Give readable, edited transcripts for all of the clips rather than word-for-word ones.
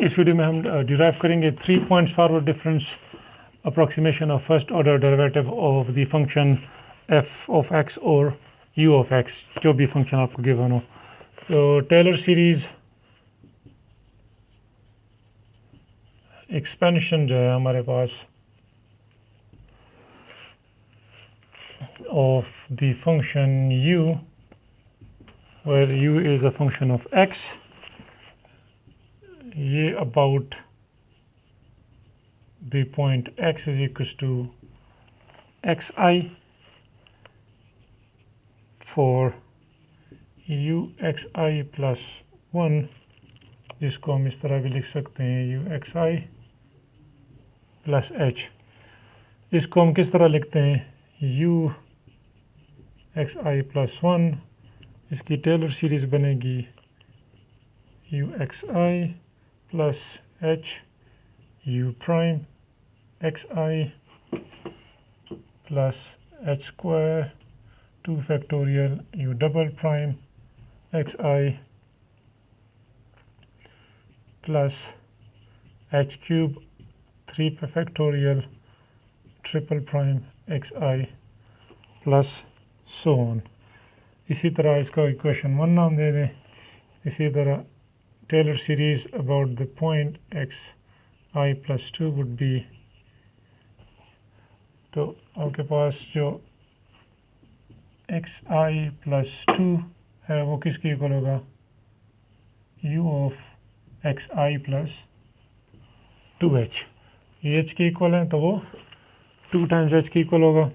इस वीडियो में हम डिराइव करेंगे 3 points forward difference approximation of first order derivative of the function f of x और u of x, जो भी फंक्शन आपको गिवन हो। तो टेलर सीरीज एक्सपेंशन जो है हमारे पास of the function u, where u is a function of x, ये about the point x is equals to xi for u xi plus 1, जिसको हम इस तरह भी लिख सकते हैं u xi plus h। इसको हम किस तरह लिखते हैं u xi plus 1, इसकी टेलर सीरीज बनेगी u xi plus h u prime xi plus h square 2 factorial u double prime xi plus h cube 3 factorial triple prime xi plus so on। इसी तरह इसका इक्वेशन 1 नाम दे दें। इसी तरह Taylor series about the point xi plus 2 would be, तो आपके पास जो xi plus 2 है वो किसके इक्वल होगा u of xi plus 2h। ये h के इक्वल है तो वो 2 टाइम्स h के इक्वल होगा।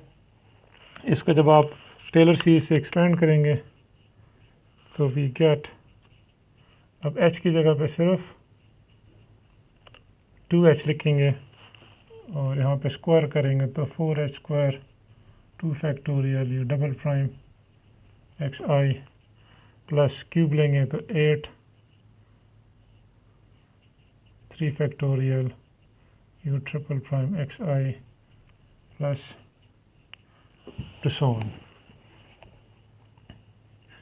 इसको जब आप टेलर सीरीज से एक्सपेंड करेंगे तो वी गेट, अब h की जगह पे सिर्फ 2h लिखेंगे और यहाँ पे स्क्वायर करेंगे तो 4h square 2 factorial you double prime xi plus cube लेंगे तो 8 3 factorial you triple prime xi plus two so on.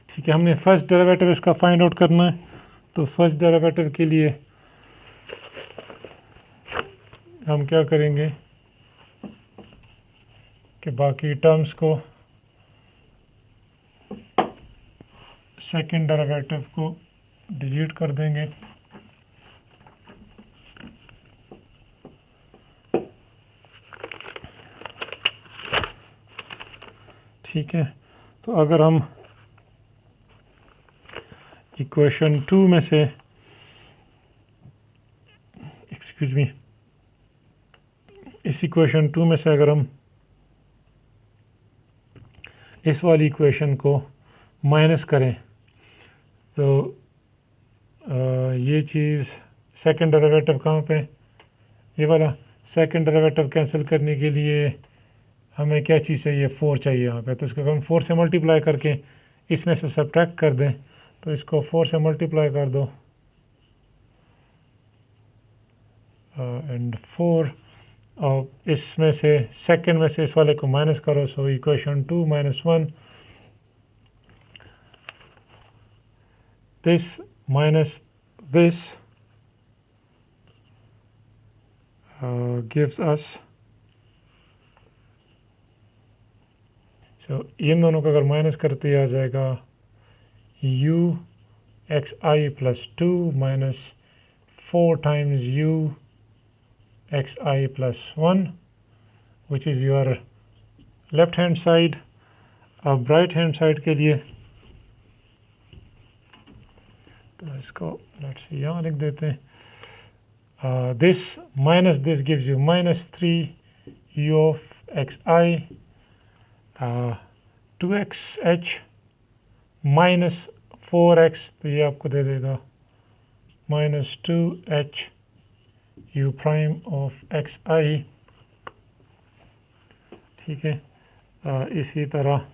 ठीक है, हमने फर्स्ट डेरिवेटिव इसका फाइंड आउट करना है। तो फर्स्ट डेरिवेटिव के लिए हम क्या करेंगे कि बाकी टर्म्स को, सेकंड डेरिवेटिव को डिलीट कर देंगे। ठीक है, तो अगर हम इक्वेशन 2 में से, एक्सक्यूज मी, इस इक्वेशन 2 में से अगर हम इस वाली इक्वेशन को माइनस करें तो ये चीज़ सेकंड डेरिवेटिव कहाँ पे, ये वाला सेकंड डेरिवेटिव कैंसिल करने के लिए हमें क्या चीज़ चाहिए, 4 चाहिए यहाँ पे। तो इसको हम 4 से मल्टीप्लाई करके इसमें से सब्ट्रैक्ट कर दें, तो इसको 4 से मल्टीप्लाई कर दो एंड 4, और इसमें से सेकंड में से इस वाले को माइनस करो। So equation 2 minus 1, this minus this gives us, so इन दोनों को अगर माइनस करते आ जाएगा u xi plus 2 minus 4 times u xi plus 1, which is your left hand side। अब राइट हैंड साइड के लिए तो इसको लेट्स सी यहाँ लिख देते हैं, this minus this gives you minus 3 u of xi 2xh minus 4x, तो ये आपको दे देगा minus 2h u prime of xi। ठीक है, इसी तरह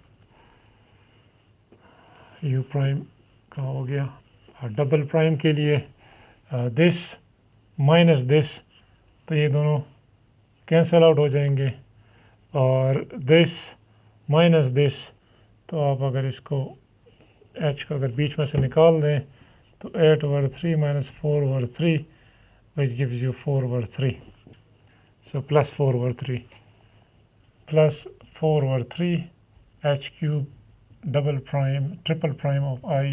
u प्राइम का हो गया। डबल प्राइम के लिए दिस माइनस दिस, तो ये दोनों कैंसिल आउट हो जाएंगे, और दिस माइनस दिस, तो आप अगर इसको h को अगर बीच में से निकाल दें तो 8/3 minus 4/3 which gives you 4 over 3. So plus 4 over 3 plus 4 over 3 h cube double prime triple prime of I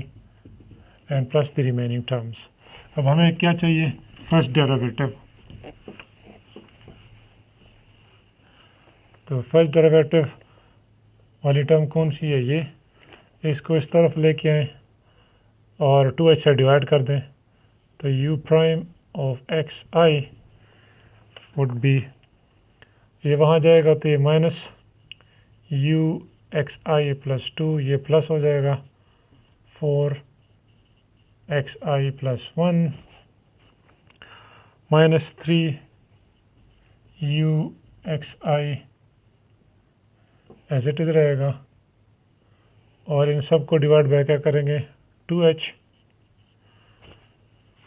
and plus the remaining terms. अब हमें क्या चाहिए? First derivative. तो फर्स्ट डेरिवेटिव वाली टर्म कौन सी है? ये. इसको इस तरफ लेके आएँ और 2h से डिवाइड कर दें तो u prime of x i would be, ये वहाँ जाएगा तो ये minus u x i plus 2, ये प्लस हो जाएगा 4 x i plus 1 minus 3 u x i as it is रहेगा और इन सब को डिवाइड बाय क्या करेंगे? 2h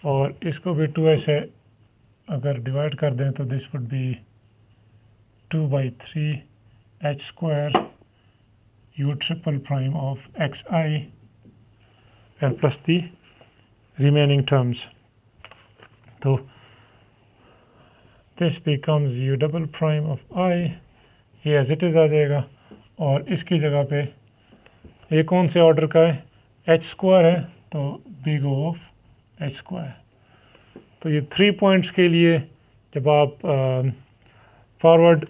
और इसको भी 2h से अगर डिवाइड कर दें तो this would be 2/3 h square u triple prime of x i and plus the remaining terms. तो this becomes u double prime of i, ये एज इट इज़ आ जाएगा और इसकी जगह पे ये कौन से ऑर्डर का है? h स्क्वायर है तो बिग ऑफ h स्क्वायर. तो ये 3 पॉइंट्स के लिए जब आप forward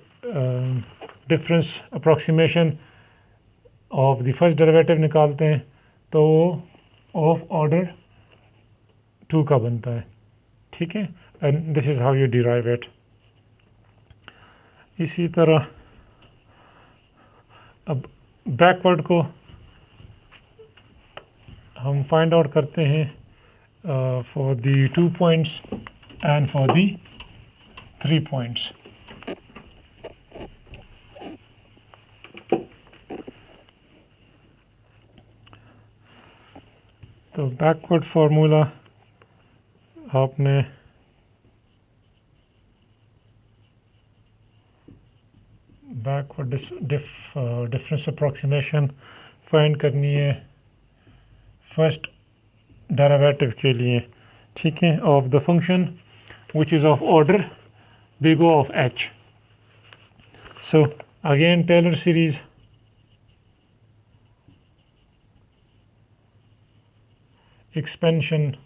difference approximation of the first derivative निकालते हैं तो वो ऑफ ऑर्डर 2 का बनता है. ठीक है, and this is how you derive it. इसी तरह अब बैकवर्ड को हम फाइंड आउट करते हैं for the 2 points and for the 3 points. तो बैकवर्ड फार्मूला आपने बैकवर्ड डिफरेंस अप्रॉक्सीमेशन फाइंड करनी है फर्स्ट डेरिवेटिव के लिए. ठीक है, of the function which is of order big O of h. So again Taylor series expansion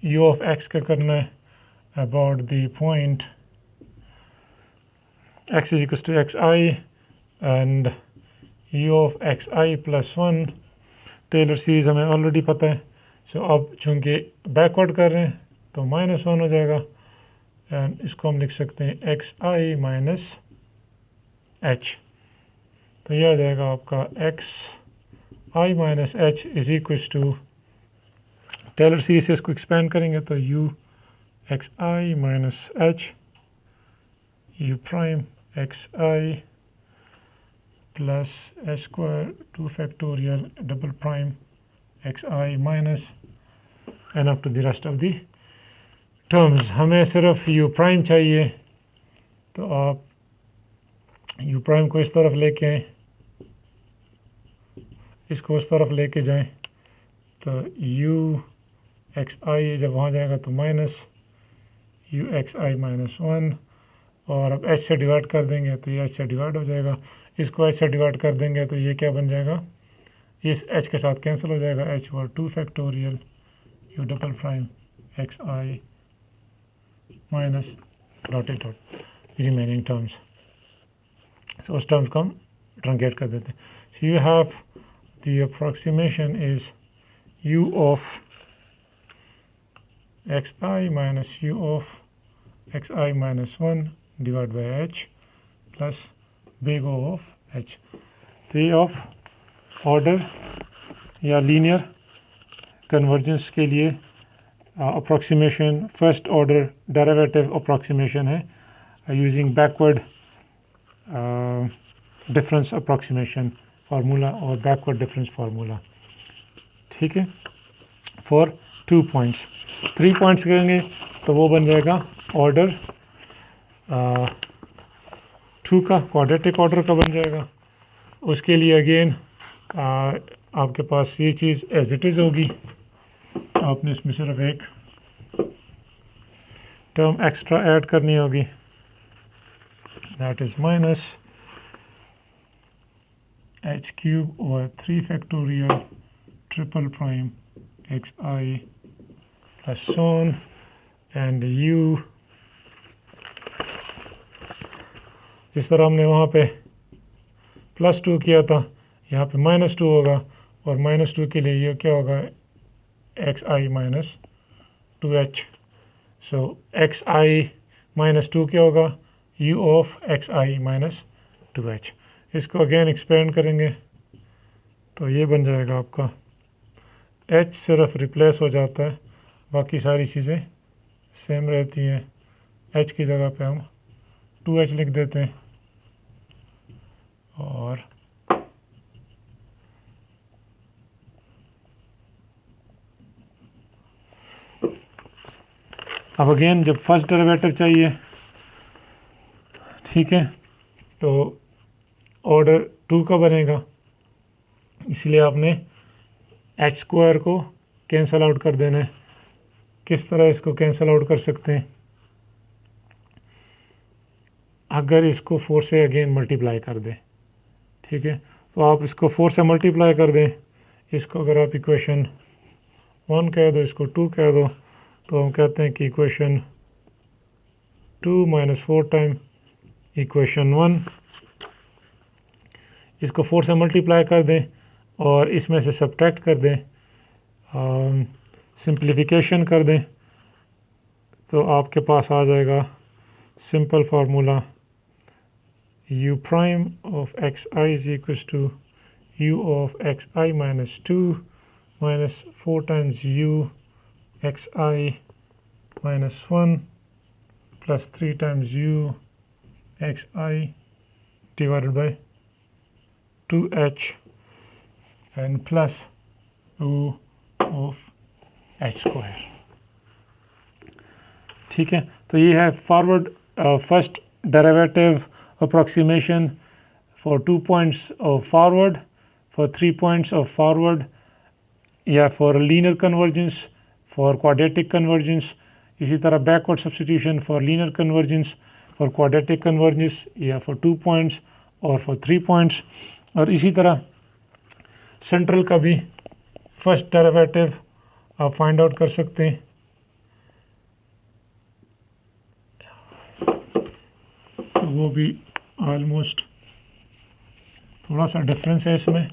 u of x का करना है about the point x is equals to xi and u of xi plus 1. Taylor series हमें already पता है. सो अब चूँकि backward कर रहे हैं तो -1 हो जाएगा एंड इसको हम लिख सकते हैं एक्स आई माइनस एच. तो यह आ जाएगा आपका x i minus h is equals to, Taylor series से इसको एक्सपेंड करेंगे तो u x i minus h u prime x i plus h square 2 factorial double prime x i minus and up to the rest of the terms. हमें सिर्फ you prime चाहिए तो आप you prime को इस तरफ लेके आएँ, इसको उस तरफ लेके जाएं तो यू एक्स आई जब वहाँ जाएगा तो minus you x i minus 1 और अब एच से डिवाइड कर देंगे तो ये एच से डिवाइड हो जाएगा. इसको एच से डिवाइड कर देंगे तो ये क्या बन जाएगा? इस एच के साथ कैंसिल हो जाएगा. एच और 2 factorial you double prime x i minus dotted dot remaining terms. So उस टर्म्स को हम ट्रंकेट कर देते हैं. So you have the approximation is u of xi minus u of xi minus 1 divided by h plus big O of h. तो ये of order या linear convergence के लिए approximation first order derivative approximation है using backward difference approximation formula और backward difference formula. ठीक है, for 2 points. 3 points करेंगे तो वो बन जाएगा ऑर्डर 2 का, क्वाड्रेटिक ऑर्डर का बन जाएगा. उसके लिए अगेन आपके पास ये चीज़ एज इट इज़ होगी. आपने इसमें सिर्फ एक टर्म एक्स्ट्रा ऐड करनी होगी, that is minus H cube over 3 factorial triple prime x i plus so on and you, जिस तरह हमने वहाँ पे +2 किया था यहाँ पे -2 होगा, और -2 के लिए ये क्या होगा, x i minus 2h। So x i minus 2 क्या होगा, u of x i minus 2h। इसको अगेन एक्सपेंड करेंगे तो ये बन जाएगा आपका, h सिर्फ रिप्लेस हो जाता है, बाकी सारी चीज़ें सेम रहती हैं। h की जगह पे हम 2h लिख देते हैं, और अब अगेन जब फर्स्ट डेरिवेटिव चाहिए, ठीक है, तो ऑर्डर 2 का बनेगा, इसलिए आपने एच स्क्वायर को कैंसल आउट कर देना है। किस तरह इसको कैंसल आउट कर सकते हैं, अगर इसको 4 से अगेन मल्टीप्लाई कर दें, ठीक है, तो आप इसको 4 से मल्टीप्लाई कर दें, इसको अगर आप इक्वेशन 1 कह दो, इसको 2 कह दो, तो हम कहते हैं कि इक्वेशन 2 माइनस 4 टाइम इक्वेशन 1, इसको 4 से मल्टीप्लाई कर दें और इसमें से सब्ट्रैक्ट कर दें, सिंप्लीफिकेशन कर दें, तो आपके पास आ जाएगा simple formula, u prime of x i is equals to u of x i minus 2 minus 4 times u x i minus 1 plus 3 times u x i divided by 2h and plus u of h square. ठीक है, तो ये है forward first derivative approximation for 2 points of forward, for 3 points of forward, या for linear convergence, for quadratic convergence. इसी तरह backward substitution for linear convergence, for quadratic convergence, या for 2 points और फॉर 3 पॉइंट्स। और इसी तरह सेंट्रल का भी फर्स्ट डेरिवेटिव आप फाइंड आउट कर सकते हैं। तो वो भी ऑलमोस्ट थोड़ा सा डिफरेंस है इसमें।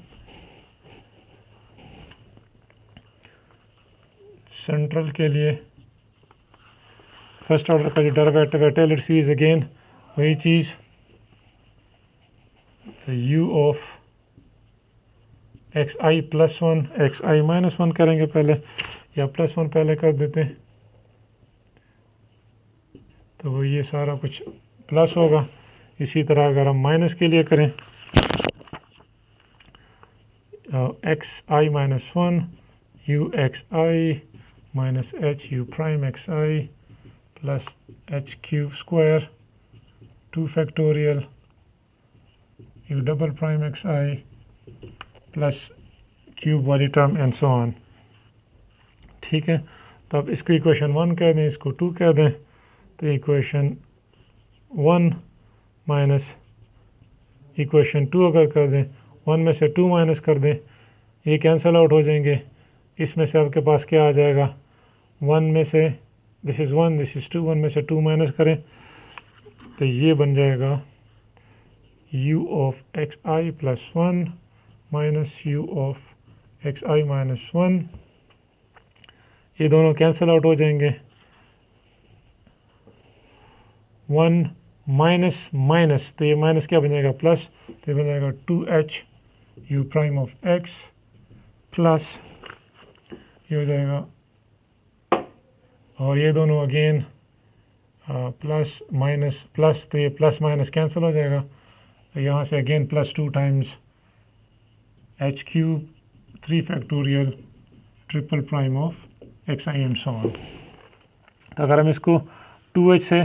सेंट्रल के लिए फर्स्ट ऑर्डर का जो डेरिवेटिव है टेलर सीरीज, अगेन वही चीज़, तो u of x i plus 1 x i minus 1 करेंगे पहले, या +1 पहले कर देते हैं, तो वो ये सारा कुछ प्लस होगा। इसी तरह अगर हम माइनस के लिए करें, x i minus 1 u x i minus h u prime x i plus h cube square 2 factorial u double prime x i plus cube वाली टर्म एंड सो ऑन। ठीक है, तो अब इसको इक्वेशन 1 कह दें, इसको 2 कह दें, तो इक्वेशन 1 माइनस इक्वेशन 2 अगर कर दें, 1 में से 2 माइनस कर दें, ये कैंसिल आउट हो जाएंगे। इसमें से आपके पास क्या आ जाएगा, 1 में से दिस इज़ 1 दिस इज़ 2, 1 में से 2 माइनस करें तो ये बन जाएगा u of x i plus 1 minus u of x i minus 1, ये दोनों कैंसिल आउट हो जाएंगे। 1 माइनस माइनस, तो ये माइनस क्या बन जाएगा, प्लस, तो ये बन जाएगा 2h u prime of x plus ये हो जाएगा, और ये दोनों अगेन प्लस माइनस प्लस, तो ये प्लस माइनस कैंसिल हो जाएगा, तो यहाँ से again plus 2 times h cube 3 factorial triple prime of x I am so on. तो अगर हम इसको 2h से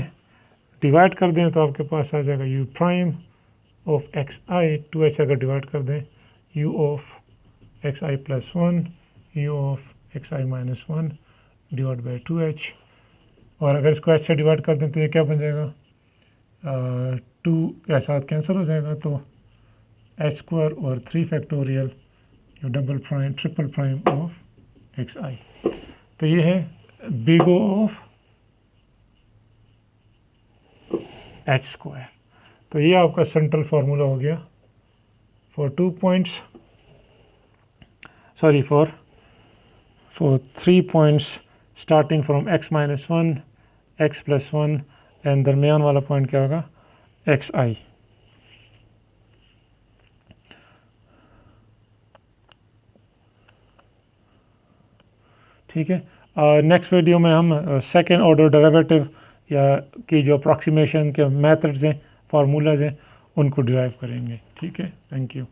डिवाइड कर दें तो आपके पास आ जाएगा u prime of x I, 2h से अगर डिवाइड कर दें u of x i plus 1 u of x i minus 1 divide by 2h, और अगर इसको h से डिवाइड कर दें तो ये क्या बन जाएगा, 2 के साथ कैंसिल हो जाएगा, तो h स्क्वायर और 3 factorial double prime triple prime of x i. तो ये है big O of h square. तो ये आपका सेंट्रल फार्मूला हो गया for 2 points, sorry for 3 points starting from x minus 1 x plus 1 and दरमियान वाला पॉइंट क्या होगा, एक्स आई। ठीक है, नेक्स्ट वीडियो में हम सेकेंड ऑर्डर डेरिवेटिव या की जो अप्रॉक्सीमेशन के मेथड्स हैं, फार्मूलाज हैं, उनको डिराइव करेंगे। ठीक है, थैंक यू।